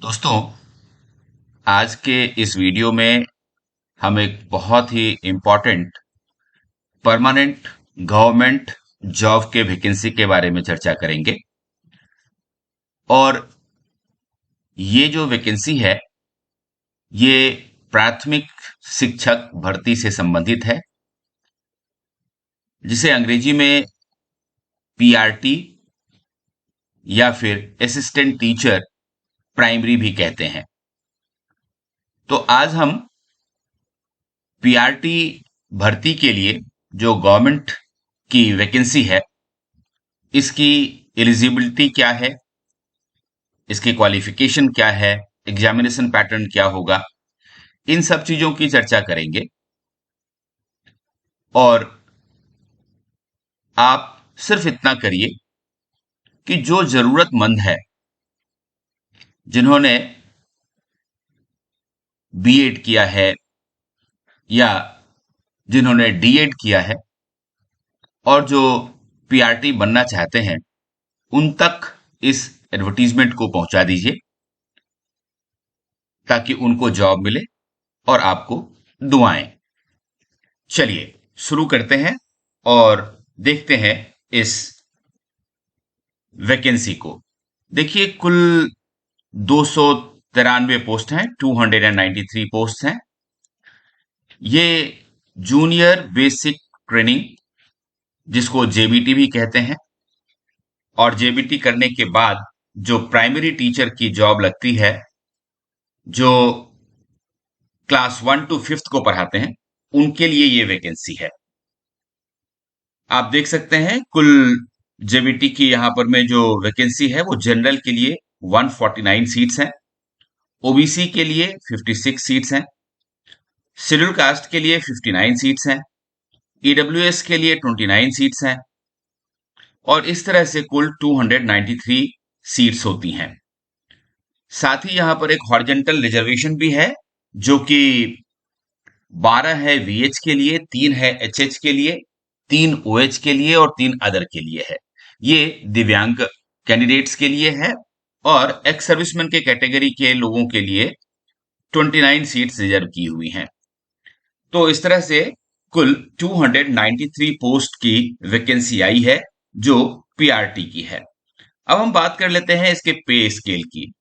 दोस्तों, आज के इस वीडियो में हम एक बहुत ही इम्पोर्टेंट परमानेंट गवर्नमेंट जॉब के वैकेंसी के बारे में चर्चा करेंगे। और ये जो वैकेंसी है, ये प्राथमिक शिक्षक भर्ती से संबंधित है, जिसे अंग्रेजी में पीआरटी या फिर असिस्टेंट टीचर प्राइमरी भी कहते हैं। तो आज हम पीआरटी भर्ती के लिए जो गवर्नमेंट की वैकेंसी है, इसकी एलिजिबिलिटी क्या है, इसकी क्वालिफिकेशन क्या है, एग्जामिनेशन पैटर्न क्या होगा, इन सब चीजों की चर्चा करेंगे। और आप सिर्फ इतना करिए कि जो जरूरतमंद है, जिन्होंने बीएड किया है या जिन्होंने डीएड किया है और जो पीआरटी बनना चाहते हैं, उन तक इस एडवर्टीजमेंट को पहुंचा दीजिए ताकि उनको जॉब मिले और आपको दुआएं। चलिए शुरू करते हैं और देखते हैं इस वैकेंसी को। देखिए, कुल 293 पोस्ट हैं, 293 पोस्ट हैं। ये जूनियर बेसिक ट्रेनिंग, जिसको जेबीटी भी कहते हैं, और जेबीटी करने के बाद जो प्राइमरी टीचर की जॉब लगती है, जो क्लास 1 to 5 को पढ़ाते हैं, उनके लिए ये वैकेंसी है। आप देख सकते हैं कुल जेबीटी की यहां पर में जो वैकेंसी है, वो जनरल के लिए 149 सीट्स हैं, ओबीसी के लिए 56 सीट्स हैं, शेड्यूल कास्ट के लिए 59 सीट्स हैं, ईडब्ल्यूएस के लिए 29 सीट्स हैं, और इस तरह से कुल 293 सीट्स होती हैं। साथ ही यहां पर एक हॉरिजेंटल रिजर्वेशन भी है, जो कि 12 है वीएच के लिए, 3 है एचएच के लिए, 3 ओएच के लिए और 3 अदर के लिए है। ये दिव्यांग कैंडिडेट्स के लिए है, और एक्स सर्विसमैन के कैटेगरी के लोगों के लिए 29 सीट्स रिजर्व की हुई हैं। तो इस तरह से कुल 293 पोस्ट की वैकेंसी आई है, जो पीआरटी की है। अब हम बात कर लेते हैं इसके पे स्केल की।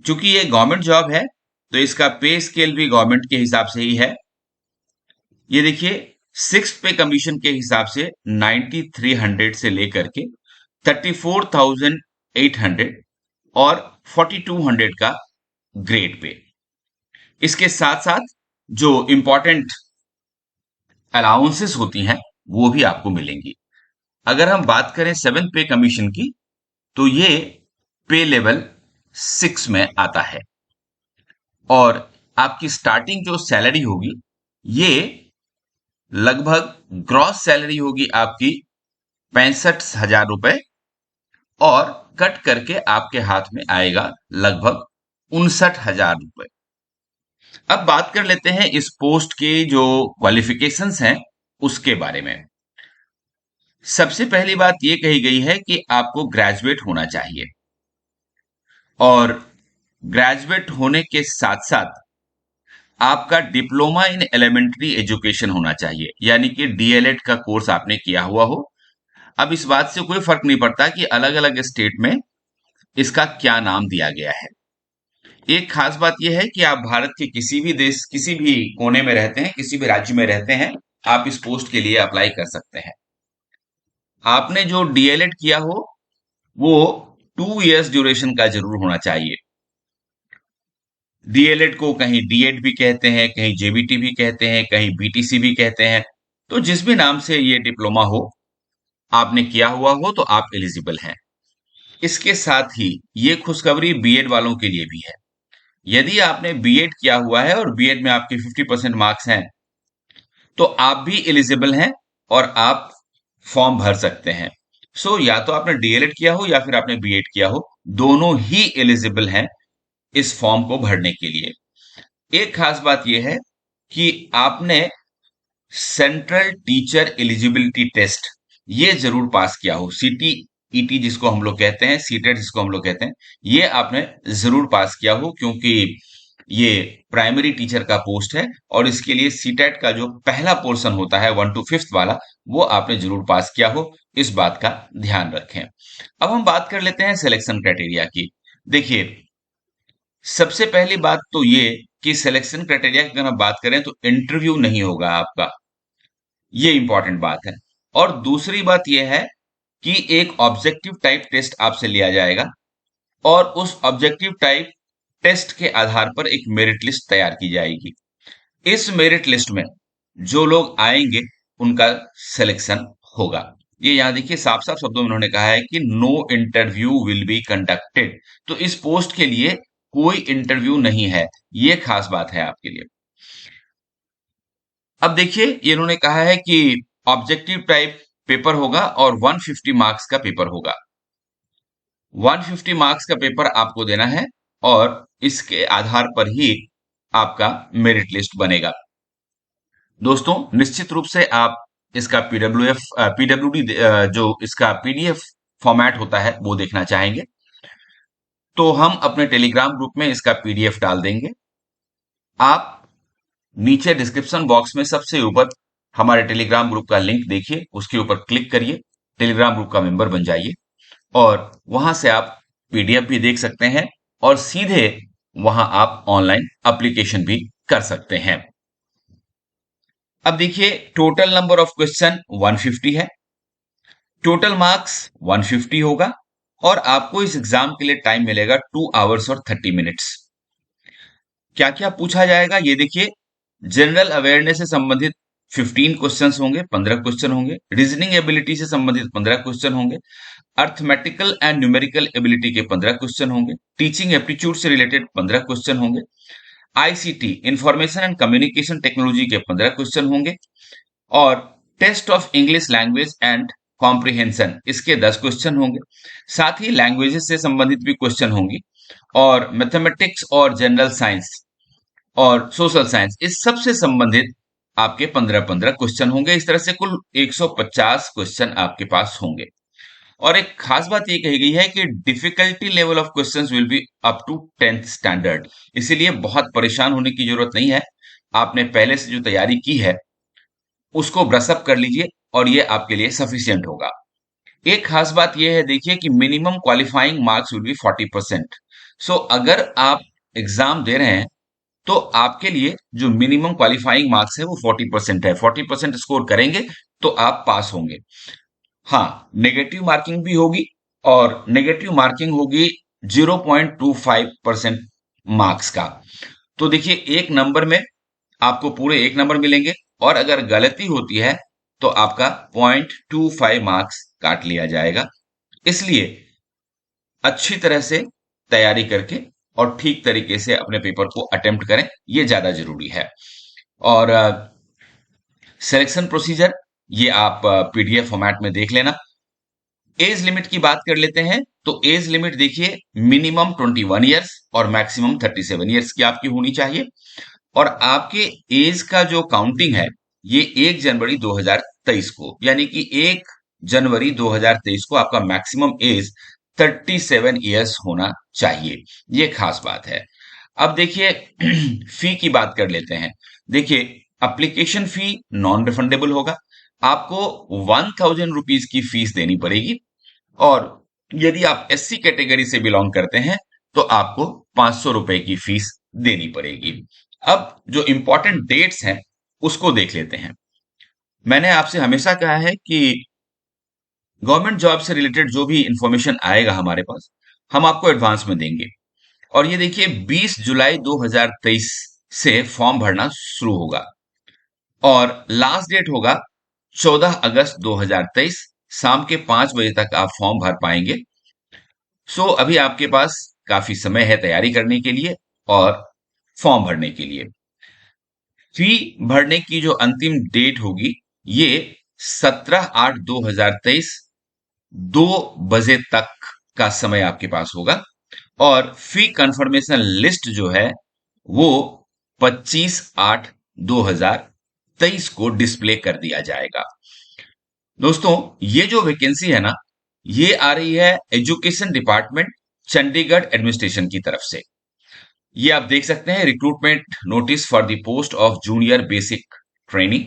चूंकि ये गवर्नमेंट जॉब है, तो इसका पे स्केल भी गवर्नमेंट के हिसाब से ही है। ये देखिए, 6 पे कमीशन के हिसाब से 9300 से लेकर के 34,800 और 4200 का ग्रेड पे। इसके साथ साथ जो इंपॉर्टेंट अलाउंसेस होती हैं, वो भी आपको मिलेंगी। अगर हम बात करें 7 पे कमीशन की, तो ये पे लेवल 6 में आता है, और आपकी स्टार्टिंग जो सैलरी होगी, ये लगभग ग्रॉस सैलरी होगी आपकी 65,000 रुपए, और कट करके आपके हाथ में आएगा लगभग 59,000 रुपए। अब बात कर लेते हैं इस पोस्ट के जो क्वालिफिकेशंस हैं, उसके बारे में। सबसे पहली बात यह कही गई है कि आपको ग्रेजुएट होना चाहिए, और ग्रेजुएट होने के साथ साथ आपका डिप्लोमा इन एलिमेंट्री एजुकेशन होना चाहिए, यानी कि डीएलएड का कोर्स आपने किया हुआ हो। अब इस बात से कोई फर्क नहीं पड़ता कि अलग अलग स्टेट में इसका क्या नाम दिया गया है। एक खास बात यह है कि आप भारत के किसी भी देश, किसी भी कोने में रहते हैं, किसी भी राज्य में रहते हैं, आप इस पोस्ट के लिए अप्लाई कर सकते हैं। आपने जो डीएलएड किया हो, वो 2 इयर्स ड्यूरेशन का जरूर होना चाहिए। डीएलएड को कहीं डीएड भी कहते हैं, कहीं जेबीटी भी कहते हैं, कहीं बीटीसी भी कहते हैं। तो जिस भी नाम से ये डिप्लोमा हो, आपने किया हुआ हो, तो आप एलिजिबल हैं। इसके साथ ही ये खुशखबरी बीएड वालों के लिए भी है। यदि आपने बीएड किया हुआ है और बीएड में आपके 50% मार्क्स हैं, तो आप भी एलिजिबल हैं और आप फॉर्म भर सकते हैं। या तो आपने डीएलएड किया हो या फिर आपने बीएड किया हो, दोनों ही एलिजिबल हैं इस फॉर्म को भरने के लिए। एक खास बात यह है कि आपने सेंट्रल टीचर एलिजिबिलिटी टेस्ट ये जरूर पास किया हो। ईटी जिसको हम लोग कहते हैं, सीटेट जिसको हम लोग कहते हैं, ये आपने जरूर पास किया हो, क्योंकि ये प्राइमरी टीचर का पोस्ट है और इसके लिए सीटेट का जो पहला पोर्शन होता है 1 to 5 वाला, वो आपने जरूर पास किया हो। इस बात का ध्यान रखें। अब हम बात कर लेते हैं सिलेक्शन क्राइटेरिया की। देखिए, सबसे पहली बात तो ये कि सिलेक्शन क्राइटेरिया की अगर हम बात करें तो इंटरव्यू नहीं होगा आपका, ये इंपॉर्टेंट बात है। और दूसरी बात यह है कि एक ऑब्जेक्टिव टाइप टेस्ट आपसे लिया जाएगा और उस ऑब्जेक्टिव टाइप टेस्ट के आधार पर एक मेरिट लिस्ट तैयार की जाएगी। इस मेरिट लिस्ट में जो लोग आएंगे उनका सिलेक्शन होगा। ये यहां देखिए, साफ साफ शब्दों में उन्होंने कहा है कि no interview will be conducted. तो इस पोस्ट के लिए कोई इंटरव्यू नहीं है, ये खास बात है आपके लिए। अब देखिए, ये इन्होंने कहा है कि ऑब्जेक्टिव टाइप पेपर होगा और 150 मार्क्स का पेपर होगा। 150 मार्क्स का पेपर आपको देना है और इसके आधार पर ही आपका मेरिट लिस्ट बनेगा। दोस्तों, निश्चित रूप से आप इसका पीडब्ल्यूडी जो इसका पीडीएफ फॉर्मेट होता है वो देखना चाहेंगे, तो हम अपने टेलीग्राम ग्रुप में इसका पीडीएफ डाल देंगे। आप नीचे डिस्क्रिप्शन बॉक्स में सबसे ऊपर हमारे टेलीग्राम ग्रुप का लिंक देखिए, उसके ऊपर क्लिक करिए, टेलीग्राम ग्रुप का मेंबर बन जाइए और वहां से आप पीडीएफ भी देख सकते हैं और सीधे वहां आप ऑनलाइन एप्लीकेशन भी कर सकते हैं। अब देखिए, टोटल नंबर ऑफ क्वेश्चन 150 है, टोटल मार्क्स 150 होगा और आपको इस एग्जाम के लिए टाइम मिलेगा 2 आवर्स और 30 मिनट्स। क्या क्या पूछा जाएगा ये देखिए, जनरल अवेयरनेस से संबंधित 15 क्वेश्चंस होंगे, 15 क्वेश्चन होंगे। रीजनिंग एबिलिटी से संबंधित 15 क्वेश्चन होंगे। अर्थमेटिकल एंड न्यूमेरिकल एबिलिटी के 15 क्वेश्चन होंगे। टीचिंग एप्टीट्यूड से रिलेटेड 15 क्वेश्चन होंगे। ICT information and communication technology के 15 क्वेश्चन होंगे और test of English language and comprehension इसके 10 क्वेश्चन होंगे। साथ ही लैंग्वेजेस से संबंधित भी क्वेश्चन होंगी और मैथमेटिक्स और जनरल साइंस और सोशल साइंस इस सब से संबंधित आपके 15-15 क्वेश्चन होंगे। इस तरह से कुल 150 क्वेश्चन आपके पास होंगे। और एक खास बात ये कही गई है कि difficulty level of questions will be up to 10th standard, इसीलिए बहुत परेशान होने की जरूरत नहीं है। आपने पहले से जो तैयारी की है उसको ब्रशअप कर लीजिए और ये आपके लिए सफिशियंट होगा। एक खास बात यह है देखिए कि minimum qualifying marks will be 40%। सो अगर आप एग्जाम दे रहे हैं तो आपके लिए जो मिनिमम क्वालिफाइंग मार्क्स है वो 40% है। 40% स्कोर करेंगे तो आप पास होंगे। हाँ, नेगेटिव मार्किंग भी होगी और नेगेटिव मार्किंग होगी 0.25% मार्क्स का। तो देखिए, एक नंबर में आपको पूरे 1 नंबर मिलेंगे और अगर गलती होती है तो आपका 0.25 मार्क्स काट लिया जाएगा। इसलिए अच्छी तरह से तैयारी करके और ठीक तरीके से अपने पेपर को अटेम्प्ट करें, ये ज्यादा जरूरी है। और सिलेक्शन प्रोसीजर ये आप पीडीएफ फॉर्मेट में देख लेना। एज लिमिट की बात कर लेते हैं तो एज लिमिट देखिए, मिनिमम 21 ईयर्स और मैक्सिमम 37 ईयर्स की आपकी होनी चाहिए। और आपके एज का जो काउंटिंग है ये 1 जनवरी 2023 को, यानी कि 1 जनवरी 2023 को आपका मैक्सिमम एज 37 ईयर्स होना चाहिए। ये खास बात है। अब देखिए फी की बात कर लेते हैं। देखिए, एप्लीकेशन फी नॉन रिफंडेबल होगा, आपको 1000 रुपीज की फीस देनी पड़ेगी और यदि आप एससी कैटेगरी से बिलोंग करते हैं तो आपको 500 रुपए की फीस देनी पड़ेगी। अब जो इंपॉर्टेंट डेट्स हैं उसको देख लेते हैं। मैंने आपसे हमेशा कहा है कि गवर्नमेंट जॉब से रिलेटेड जो भी इंफॉर्मेशन आएगा हमारे पास, हम आपको एडवांस में देंगे। और ये देखिए, 20 जुलाई 2023 से फॉर्म भरना शुरू होगा और लास्ट डेट होगा 14 अगस्त 2023 शाम के 5 बजे तक आप फॉर्म भर पाएंगे। सो अभी आपके पास काफी समय है तैयारी करने के लिए और फॉर्म भरने के लिए। फी भरने की जो अंतिम डेट होगी ये 17/8/2023 2 बजे तक का समय आपके पास होगा और फी कंफर्मेशन लिस्ट जो है वो 25/8/2023 को डिस्प्ले कर दिया जाएगा। दोस्तों, ये जो वैकेंसी है ना, ये आ रही है एजुकेशन डिपार्टमेंट चंडीगढ़ एडमिनिस्ट्रेशन की तरफ से। ये आप देख सकते हैं, recruitment notice for the post of junior basic training,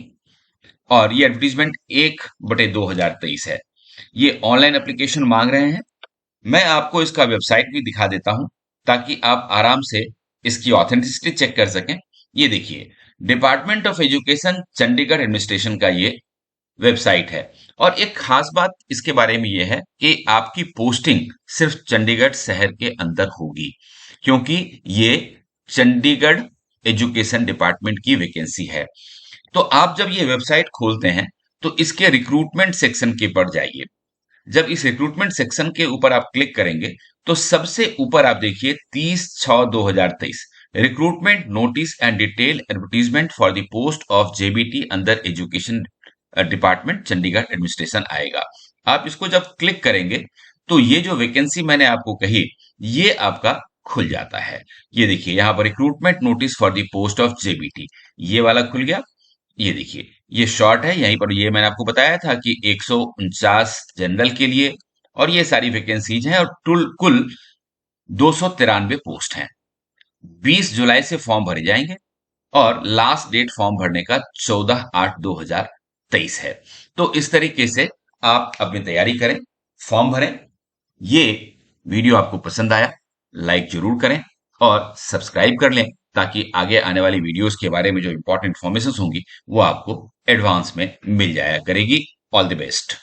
और ये एडवर्टीजमेंट 1/2023 है। ये ऑनलाइन एप्लीकेशन मांग रहे हैं। मैं आपको इसका वेबसाइट भी दिखा देता हूं ताकि आप आराम से इसकी ऑथेंटिसिटी चेक कर सकें। ये देखिए, department of education Chandigarh administration का ये वेबसाइट है। और एक खास बात इसके बारे में यह है कि आपकी पोस्टिंग सिर्फ चंडीगढ़ शहर के अंदर होगी, क्योंकि ये चंडीगढ़ एजुकेशन डिपार्टमेंट की वैकेंसी है। तो आप जब ये वेबसाइट खोलते हैं तो इसके रिक्रूटमेंट सेक्शन के पर जाइए। जब इस रिक्रूटमेंट सेक्शन के ऊपर आप क्लिक करेंगे तो सबसे ऊपर आप देखिए 30/6/2023 recruitment notice and detail advertisement for the post of JBT under education department Chandigarh administration आएगा। आप इसको जब क्लिक करेंगे तो ये जो वैकेंसी मैंने आपको कही, ये आपका खुल जाता है। ये देखिए, यहां पर recruitment notice for the post of JBT, ये वाला खुल गया। ये देखिए, ये शॉर्ट है, यहीं पर ये मैंने आपको बताया था कि 149 जनरल के लिए, और ये सारी वैकेंसीज हैं, और कुल 293 पोस्ट हैं। 20 जुलाई से फॉर्म भरे जाएंगे और लास्ट डेट फॉर्म भरने का 14/8/2023 है। तो इस तरीके से आप अपनी तैयारी करें, फॉर्म भरें। ये वीडियो आपको पसंद आया, लाइक जरूर करें और सब्सक्राइब कर लें, ताकि आगे आने वाली वीडियोस के बारे में जो इंपॉर्टेंट इंफॉर्मेशन होंगी वो आपको एडवांस में मिल जाया करेगी। All the best.